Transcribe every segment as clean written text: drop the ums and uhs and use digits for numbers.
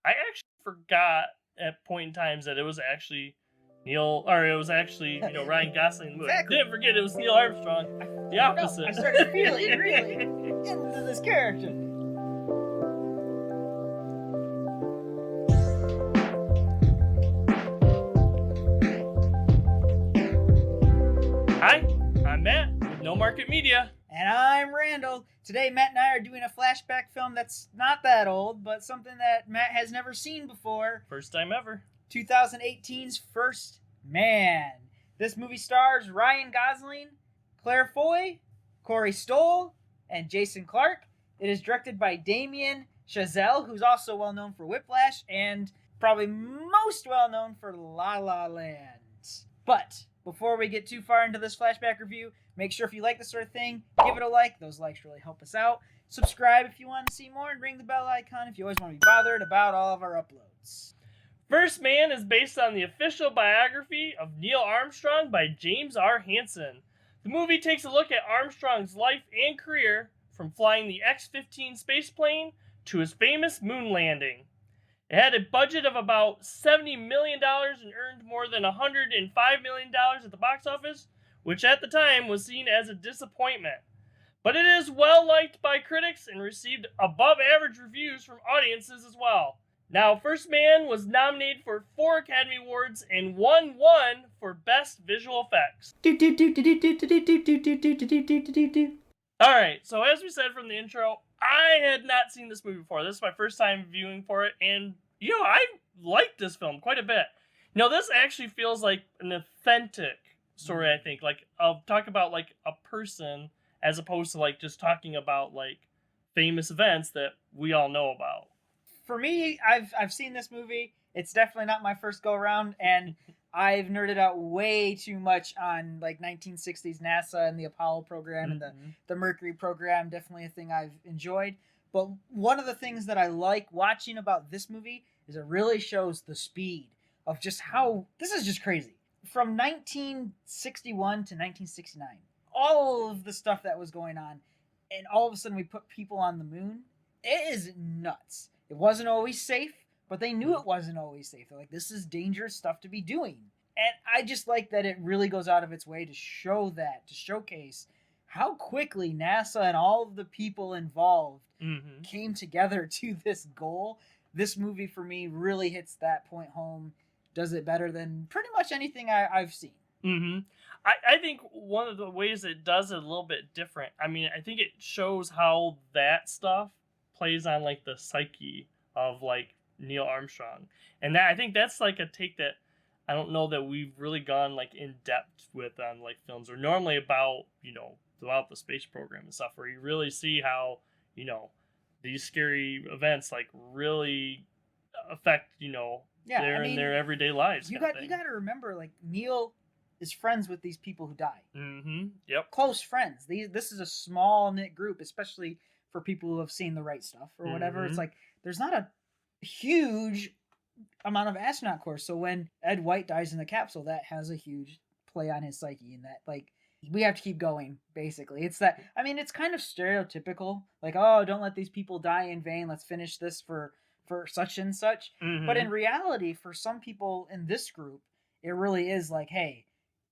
I actually forgot at point in times that it was actually Ryan Gosling in the movie. Exactly. I didn't forget it was Neil Armstrong. The opposite. I started feeling really into this character. Hi, I'm Matt with No Market Media. And I'm Randall. Today, Matt and I are doing a flashback film that's not that old, but something that Matt has never seen before. First time ever. 2018's First Man. This movie stars Ryan Gosling, Claire Foy, Corey Stoll, and Jason Clarke. It is directed by Damien Chazelle, who's also well known for Whiplash and probably most well known for La La Land. But before we get too far into this flashback review, make sure if you like this sort of thing, give it a like. Those likes really help us out. Subscribe if you want to see more, and ring the bell icon if you always want to be bothered about all of our uploads. First Man is based on the official biography of Neil Armstrong by James R. Hansen. The movie takes a look at Armstrong's life and career, from flying the X-15 spaceplane to his famous moon landing. It had a budget of about $70 million and earned more than $105 million at the box office, which at the time was seen as a disappointment. But it is well liked by critics and received above average reviews from audiences as well. Now, First Man was nominated for 4 Academy Awards and won 1 for Best Visual Effects. Alright, so as we said from the intro, I had not seen this movie before. This is my first time viewing for it, and, I liked this film quite a bit. This actually feels like an authentic story, I think. Like, I'll talk about, like, a person, as opposed to, like, just talking about, like, famous events that we all know about. For me, I've seen this movie. It's definitely not my first go around, and I've nerded out way too much on like 1960s NASA and the Apollo program and the Mercury program. Definitely a thing I've enjoyed. But one of the things that I like watching about this movie is it really shows the speed of just how this is just crazy. From 1961 to 1969, all of the stuff that was going on, and all of a sudden we put people on the moon. It is nuts. It wasn't always safe, but they knew it wasn't always safe. They're like, this is dangerous stuff to be doing. And I just like that it really goes out of its way to show that, to showcase how quickly NASA and all of the people involved came together to this goal. This movie, for me, really hits that point home, does it better than pretty much anything I've seen. I think one of the ways it does it a little bit different, I think it shows how that stuff plays on like the psyche of like Neil Armstrong, and that I think that's like a take that I don't know that we've really gone like in depth with on like films or normally about throughout the space program and stuff, where you really see how these scary events like really affect their everyday lives. You got to remember, like, Neil is friends with these people who die. Yep. Close friends. This is a small knit group, especially for people who have seen The Right Stuff or whatever. It's like there's not a huge amount of astronaut corps. So when Ed White dies in the capsule, that has a huge play on his psyche, and that like we have to keep going. Basically, it's that. It's kind of stereotypical. Like, oh, don't let these people die in vain. Let's finish this for such and such. But in reality, for some people in this group, it really is like, hey,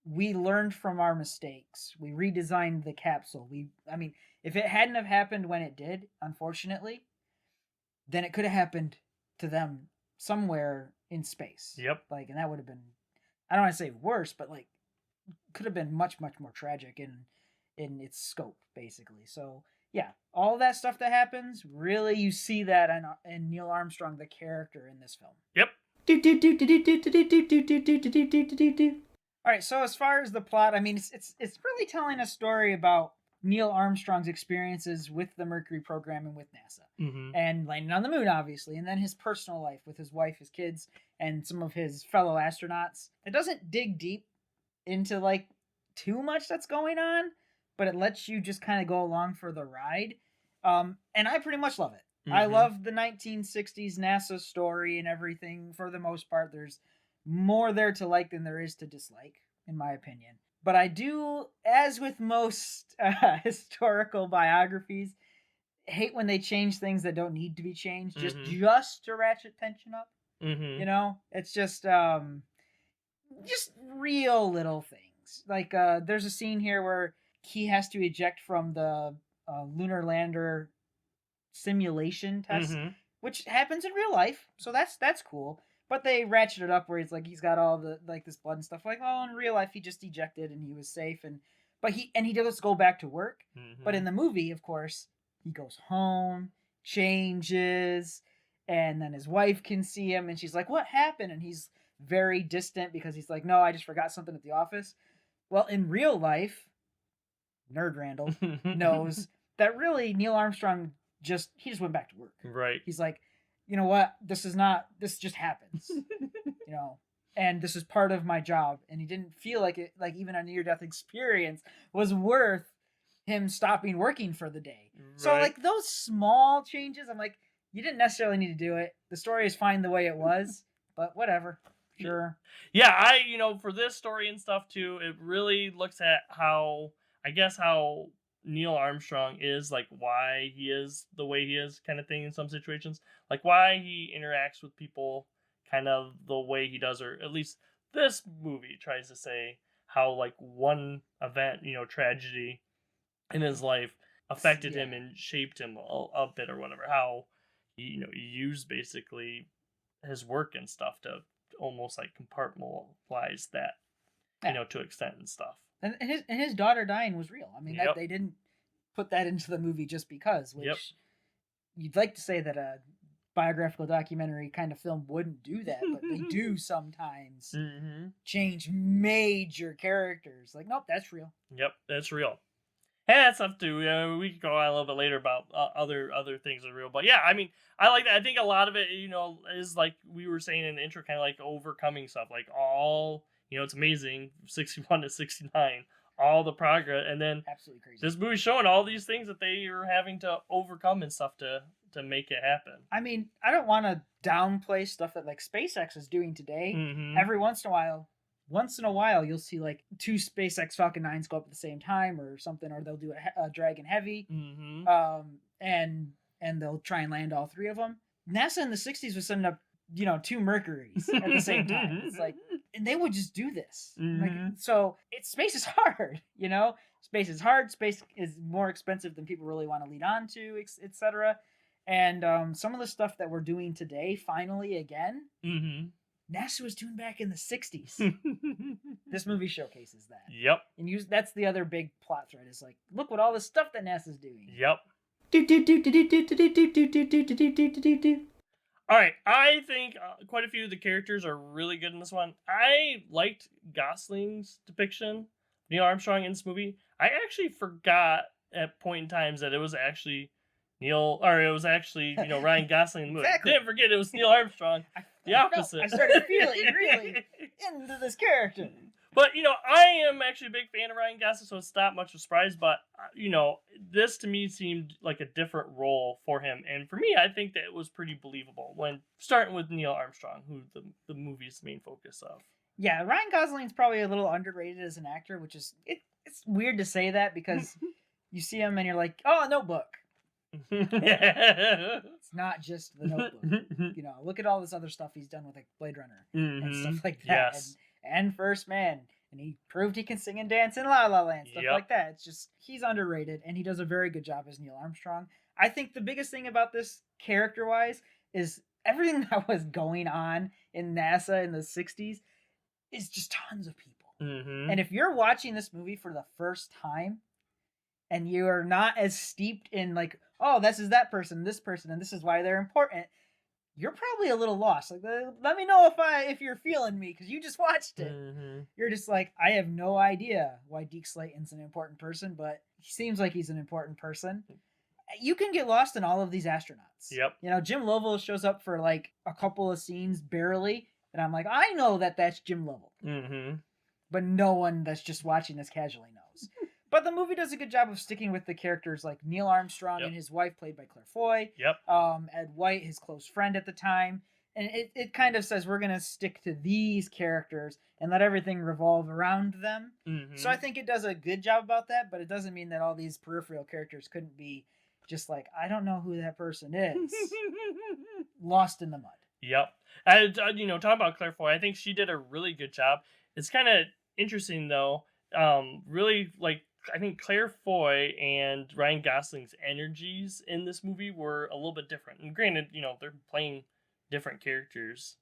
we learned from our mistakes. We redesigned the capsule. If it hadn't have happened when it did, unfortunately, then it could have happened to them somewhere in space. Yep. Like, and that would have been, I don't want to say worse, but like, could have been much, much more tragic in its scope, basically. So, yeah, all that stuff that happens, really, you see that in Neil Armstrong, the character in this film. Yep. All right, so as far as the plot, it's really telling a story about Neil Armstrong's experiences with the Mercury program and with NASA, and landing on the moon, obviously, and then his personal life with his wife, his kids, and some of his fellow astronauts. It doesn't dig deep into like too much that's going on, but it lets you just kind of go along for the ride, and I pretty much love it. I love the 1960s NASA story and everything. For the most part, there's more there to like than there is to dislike, in my opinion. But I do, as with most historical biographies, hate when they change things that don't need to be changed Mm-hmm. just to ratchet tension up. Mm-hmm. You know, it's just real little things. Like there's a scene here where he has to eject from the lunar lander simulation test, Mm-hmm. which happens in real life. So that's cool. But they ratchet it up where he's got all the like this blood and stuff. Like, oh, in real life he just ejected and he was safe, but he does go back to work. But in the movie, of course, he goes home, changes, and then his wife can see him, and she's like, "What happened?" And he's very distant because he's like, "No, I just forgot something at the office." Well, in real life, Nerd Randall knows that really Neil Armstrong he just went back to work. Right. He's like, you know what? This just happens. You know, and this is part of my job. And he didn't feel like it, like even a near death experience was worth him stopping working for the day. Right. So like those small changes, I'm like, you didn't necessarily need to do it. The story is fine the way it was, but whatever. Sure. Yeah, for this story and stuff too, it really looks at how Neil Armstrong is, like why he is the way he is kind of thing in some situations, like why he interacts with people kind of the way he does, or at least this movie tries to say how like one event, tragedy in his life affected him and shaped him a bit or whatever, how he used basically his work and stuff to almost like compartmentalize that, to extent and stuff. And his daughter dying was real. I mean, that they didn't put that into the movie just because, which you'd like to say that a biographical documentary kind of film wouldn't do that, but they do sometimes change major characters. Like, nope, that's real. Yep, that's real. And that's stuff too. We could go on a little bit later about other things that are real, but yeah, I mean, I like that. I think a lot of it, is like we were saying in the intro, kind of like overcoming stuff, like all. It's amazing, 61 to 69, all the progress, and then absolutely crazy. This movie's showing all these things that they are having to overcome and stuff to make it happen. I mean, I don't want to downplay stuff that like SpaceX is doing today. Every once in a while, you'll see like 2 SpaceX Falcon 9s go up at the same time or something, or they'll do a Dragon Heavy, and they'll try and land all 3 of them. NASA in the 60s was sending up 2 Mercuries at the same time. It's like, and they would just do this. Like, so space is hard, Space is hard. Space is more expensive than people really want to lead on to, etc. And some of the stuff that we're doing today, finally again, NASA was doing back in the 60s. This movie showcases that. Yep. And that's the other big plot thread is like, look what all the stuff that NASA's doing. Yep. All right, I think quite a few of the characters are really good in this one. I liked Gosling's depiction of Neil Armstrong in this movie. I actually forgot at point in times that it was actually Ryan Gosling in the movie. Exactly. Didn't forget it was Neil Armstrong. The opposite. I started feeling really into this character. But, I am actually a big fan of Ryan Gosling, so it's not much of a surprise. But, this to me seemed like a different role for him. And for me, I think that it was pretty believable when starting with Neil Armstrong, who the movie's main focus of. Yeah, Ryan Gosling's probably a little underrated as an actor, which is, it's weird to say that because you see him and you're like, oh, Notebook. It's not just the Notebook. Look at all this other stuff he's done with like Blade Runner and stuff like that. Yes. And First Man, and he proved he can sing and dance in La La Land, stuff like that. It's just, he's underrated, and he does a very good job as Neil Armstrong. I think the biggest thing about this, character-wise, is everything that was going on in NASA in the 60s is just tons of people. And if you're watching this movie for the first time, and you are not as steeped in like, oh, this is that person, and this is why they're important, you're probably a little lost. Like, let me know if you're feeling me, because you just watched it. You're just like, I have no idea why Deke Slayton's an important person, but he seems like he's an important person. You can get lost in all of these astronauts. Yep. Jim Lovell shows up for like a couple of scenes, barely, and I'm like, I know that's Jim Lovell. But no one that's just watching this casually knows. But the movie does a good job of sticking with the characters like Neil Armstrong and his wife, played by Claire Foy. Ed White, his close friend at the time. And it kind of says we're going to stick to these characters and let everything revolve around them. So I think it does a good job about that, but it doesn't mean that all these peripheral characters couldn't be just like, I don't know who that person is. Lost in the mud. Yep. And, talking about Claire Foy, I think she did a really good job. It's kind of interesting, though. Really, like, I think Claire Foy and Ryan Gosling's energies in this movie were a little bit different. And granted, they're playing different characters.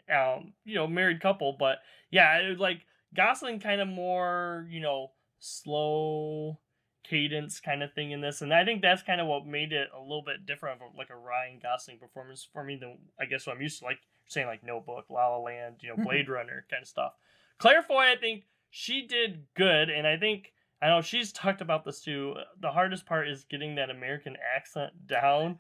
Married couple, but yeah, like Gosling kind of more, slow cadence kind of thing in this, and I think that's kind of what made it a little bit different of like a Ryan Gosling performance for me than I guess what I'm used to, like saying like Notebook, La La Land, Blade Runner kind of stuff. Claire Foy, I think she did good, and I know she's talked about this too. The hardest part is getting that American accent down.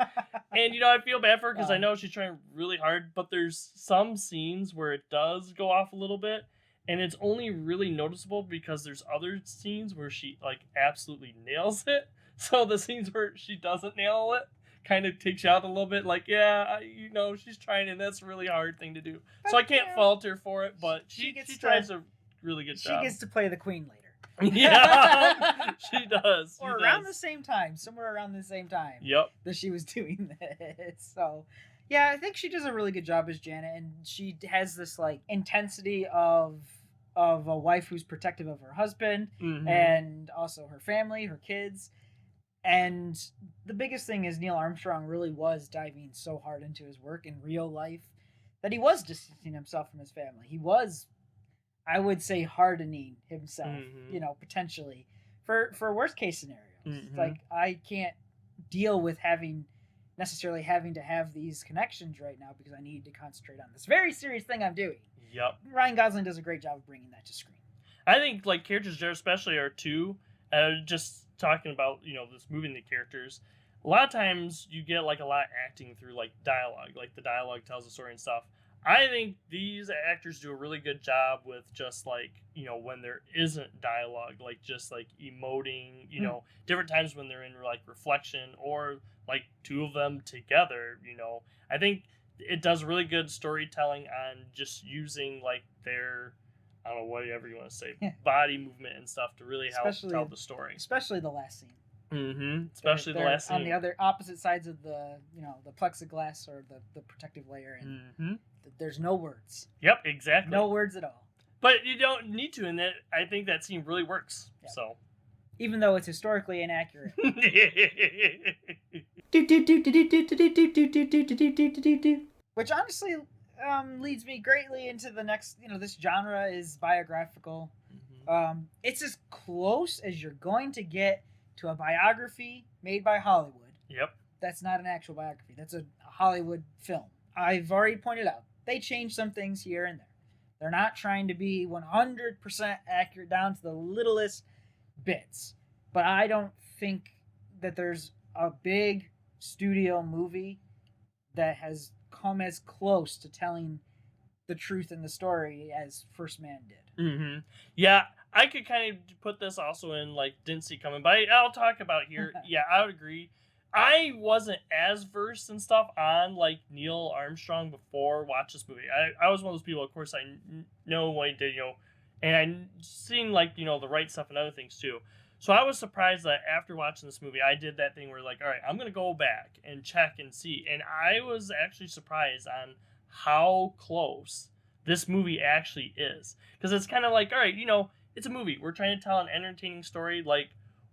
And, I feel bad for her because I know she's trying really hard, but there's some scenes where it does go off a little bit. And it's only really noticeable because there's other scenes where she, like, absolutely nails it. So the scenes where she doesn't nail it kind of takes you out a little bit. Like, yeah, she's trying, and that's a really hard thing to do. But so I can't fault her for it, but she tries a really good job. She gets to play the queen later. Yeah, she does. Or around the same time, somewhere around the same time. Yep. That she was doing this. So, yeah, I think she does a really good job as Janet, and she has this like intensity of a wife who's protective of her husband and also her family, her kids. And the biggest thing is Neil Armstrong really was diving so hard into his work in real life that he was distancing himself from his family. He was, I would say, hardening himself, potentially for worst case scenarios. Like, I can't deal with necessarily having to have these connections right now because I need to concentrate on this very serious thing I'm doing. Yep. Ryan Gosling does a great job of bringing that to screen. I think like characters there especially are too, just talking about, this moving the characters. A lot of times you get like a lot of acting through like dialogue, like the dialogue tells the story and stuff. I think these actors do a really good job with just like, when there isn't dialogue, like just like emoting, different times when they're in like reflection or like two of them together, I think it does really good storytelling on just using like their, I don't know, whatever you want to say, body movement and stuff to really help tell the story. Especially the last scene. Especially the last scene. On the other opposite sides of the, the plexiglass or the protective layer. And there's no words. Yep, exactly. No words at all. But you don't need to, and I think that scene really works. Yep. So, even though it's historically inaccurate. Which honestly leads me greatly into the next, this genre is biographical. It's as close as you're going to get to a biography made by Hollywood. Yep. That's not an actual biography. That's a Hollywood film. I've already pointed out, they change some things here and there. They're not trying to be 100% accurate down to the littlest bits. But I don't think that there's a big studio movie that has come as close to telling the truth in the story as First Man did. Yeah, I could kind of put this also in like didn't see coming, but I'll talk about here. Yeah, I would agree. I wasn't as versed and stuff on like Neil Armstrong before watch this movie. I was one of those people, of course, I know what he did, and I seen like the right stuff and other things too. So I was surprised that after watching this movie, I did that thing where like, all right, I'm gonna go back and check and see, and I was actually surprised on how close this movie actually is, because it's kind of like, all right, it's a movie. We're trying to tell an entertaining story. Like,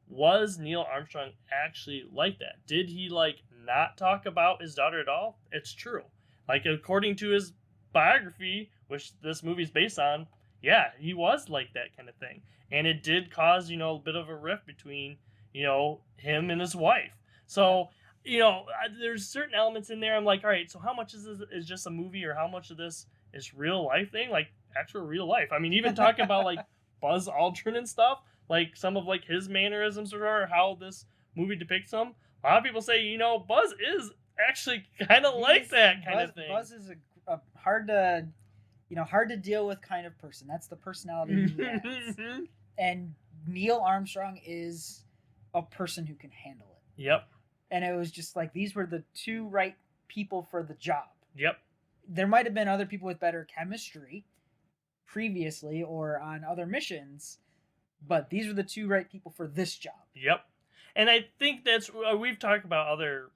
was Neil Armstrong actually like that? Did he like not talk about his daughter at all? It's true. Like, according to his biography, which this movie's based on, yeah, he was like that kind of thing. And it did cause, a bit of a rift between, him and his wife. So, there's certain elements in there. I'm like, all right, so how much is this is just a movie, or how much of this is real life thing? Like, actual real life. I mean, even talking about like Buzz Aldrin and stuff, like some of like his mannerisms or how this movie depicts him. A lot of people say, Buzz is actually kind of like that kind of thing. Buzz is a hard to deal with kind of person. That's the personality he has. And Neil Armstrong is a person who can handle it. Yep. And it was just like, these were the two right people for the job. Yep. There might have been other people with better chemistry previously or on other missions, but these are the two right people for this job. Yep. And I think that's we've talked about other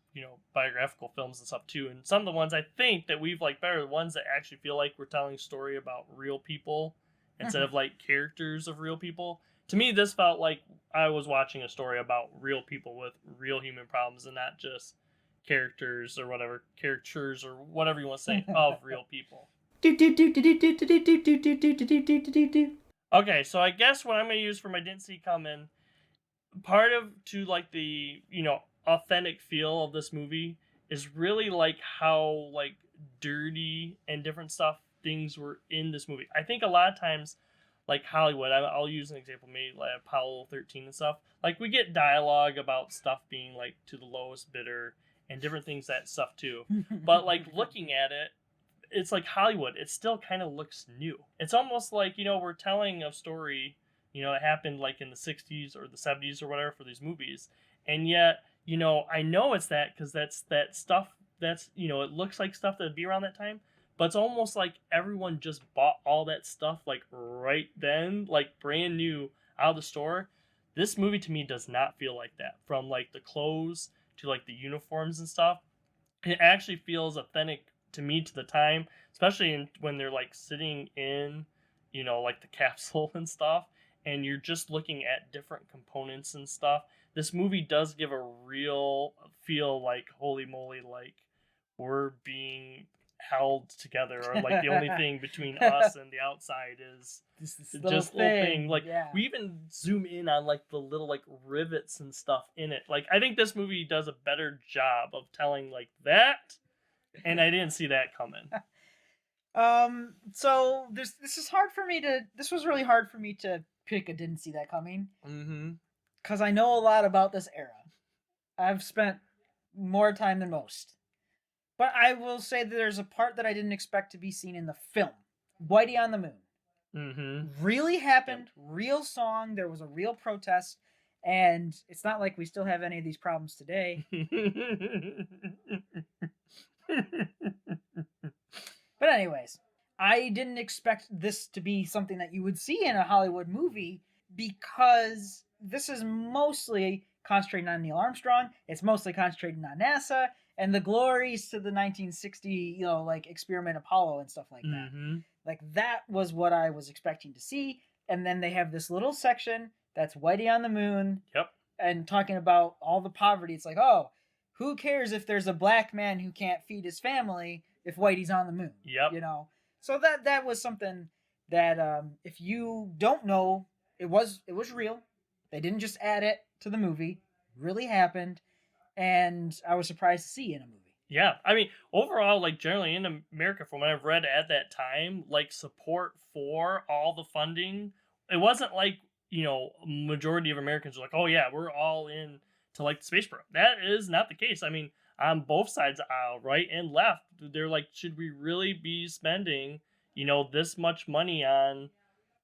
biographical films and stuff too, and some of the ones I think that we've liked better are the ones that actually feel like we're telling a story about real people instead of like characters of real people. To me, this felt like I was watching a story about real people with real human problems and not just characters or whatever, caricatures or whatever you want to say of real people. Okay, so I guess what I'm going to use for my didn't see coming, part of to like the, authentic feel of this movie is really like how like dirty and different stuff things were in this movie. I think a lot of times like Hollywood, I'll use an example, maybe like Apollo 13 and stuff. Like we get dialogue about stuff being like to the lowest bidder and different things that stuff too. But like looking at it, it's like Hollywood. It still kind of looks new. It's almost like we're telling a story, that happened like in the 60s or the 70s or whatever for these movies, and yet I know it's that because that's that stuff. That's it looks like stuff that'd be around that time. But it's almost like everyone just bought all that stuff like right then, like brand new out of the store. This movie to me does not feel like that. From like the clothes to like the uniforms and stuff, it actually feels authentic to me to the time, especially when they're like sitting in, like the capsule and stuff, and you're just looking at different components and stuff. This movie does give a real feel like holy moly, like we're being held together, or like the only thing between us and the outside is this just little thing. Like yeah. we even zoom in on like the little like rivets and stuff in it. Like I think this movie does a better job of telling like that, and I didn't see that coming. So this was really hard for me to pick a didn't see that coming. Mm-hmm. Because I know a lot about this era. I've spent more time than most. But I will say that there's a part that I didn't expect to be seen in the film. Whitey on the Moon. Mm-hmm. Really happened. Yep. Real song. There was a real protest. And it's not like we still have any of these problems today. But anyways, I didn't expect this to be something that you would see in a Hollywood movie because this is mostly concentrating on Neil Armstrong. It's mostly concentrating on NASA and the glories to the 1960, like experiment Apollo and stuff like that. Mm-hmm. Like that was what I was expecting to see. And then they have this little section that's Whitey on the Moon. Yep. And talking about all the poverty. It's like, oh, who cares if there's a black man who can't feed his family if Whitey's on the moon? Yep. So that was something that if you don't know, it was real. They didn't just add it to the movie. It really happened, and I was surprised to see in a movie. Yeah, I mean, overall, like generally in America, from what I've read at that time, like support for all the funding, it wasn't like majority of Americans were like, oh yeah, we're all in to like the space program. That is not the case. I mean, on both sides of the aisle, right and left, they're like, should we really be spending, this much money on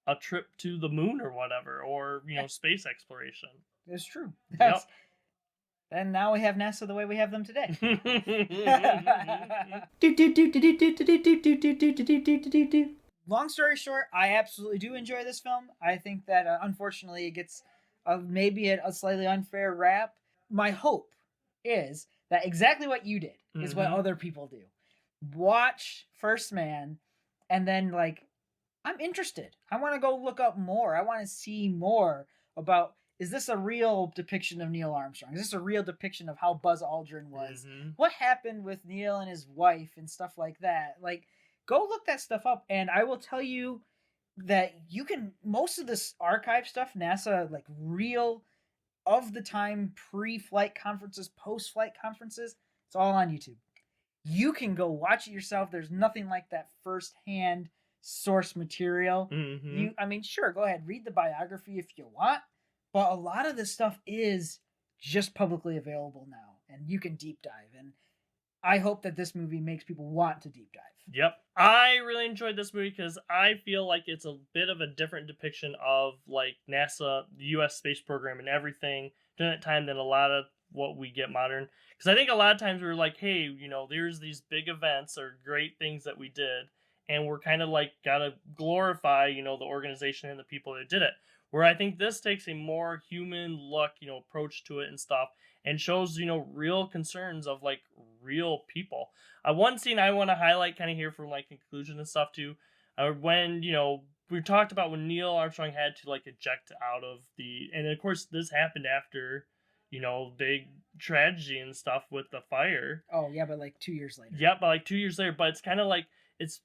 a trip to the moon or whatever, or, space exploration? It's true. Yep. And now we have NASA the way we have them today. Long story short, I absolutely do enjoy this film. I think that unfortunately it gets maybe a slightly unfair rap. My hope is that exactly what you did is what other people do. Watch First Man, and then like, I'm interested. I want to go look up more. I want to see more about, is this a real depiction of Neil Armstrong? Is this a real depiction of how Buzz Aldrin was? Mm-hmm. What happened with Neil and his wife and stuff like that? Like, go look that stuff up, and I will tell you that you can, most of this archive stuff, NASA, like real of the time pre-flight conferences, post-flight conferences, it's all on YouTube. You can go watch it yourself. There's nothing like that first-hand source material. Mm-hmm. Sure, go ahead, read the biography if you want, but a lot of this stuff is just publicly available now, and you can deep dive, and I hope that this movie makes people want to deep dive. Yep. I really enjoyed this movie because I feel like it's a bit of a different depiction of like NASA, the U.S. space program, and everything during that time than a lot of what we get modern. Because I think a lot of times we're like, hey, there's these big events or great things that we did, and we're kind of like gotta glorify, the organization and the people that did it. Where I think this takes a more human look, approach to it and stuff, and shows, real concerns of like real people. One scene I want to highlight kind of here from like conclusion and stuff too, when, we talked about when Neil Armstrong had to like eject out of and of course this happened after, big tragedy and stuff with the fire. Oh yeah, but like 2 years later. Yep, but like 2 years later, but it's kind of like,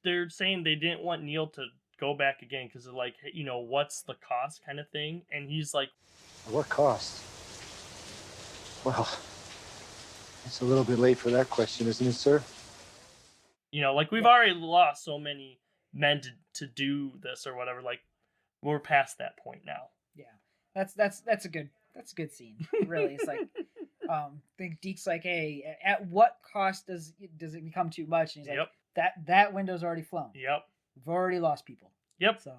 they're saying they didn't want Neil to go back again because they're like, hey, what's the cost kind of thing, and he's like, what cost? Well, it's a little bit late for that question, isn't it, sir? Like we've already lost so many men to do this or whatever. Like we're past that point now. Yeah, that's a good scene. Really, it's like, I think Deke's like, hey, at what cost does it become too much? And he's like, that window's already flown. Yep. We've already lost people. Yep. So,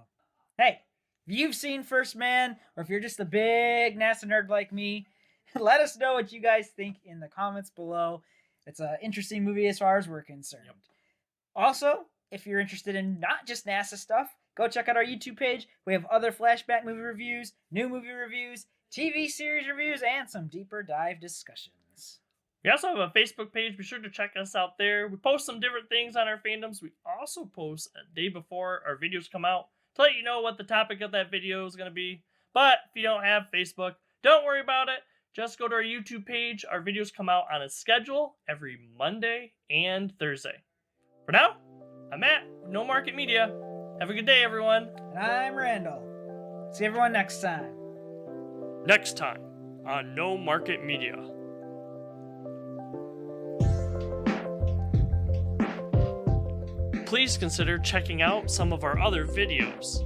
hey, if you've seen First Man, or if you're just a big NASA nerd like me, let us know what you guys think in the comments below. It's an interesting movie as far as we're concerned. Yep. Also, if you're interested in not just NASA stuff, go check out our YouTube page. We have other flashback movie reviews, new movie reviews, TV series reviews, and some deeper dive discussions. We also have a Facebook page. Be sure to check us out there. We post some different things on our fandoms. We also post a day before our videos come out to let you know what the topic of that video is going to be. But if you don't have Facebook, don't worry about it. Just go to our YouTube page. Our videos come out on a schedule every Monday and Thursday. For now, I'm Matt, No Market Media. Have a good day, everyone. And I'm Randall. See everyone next time. Next time on No Market Media. Please consider checking out some of our other videos.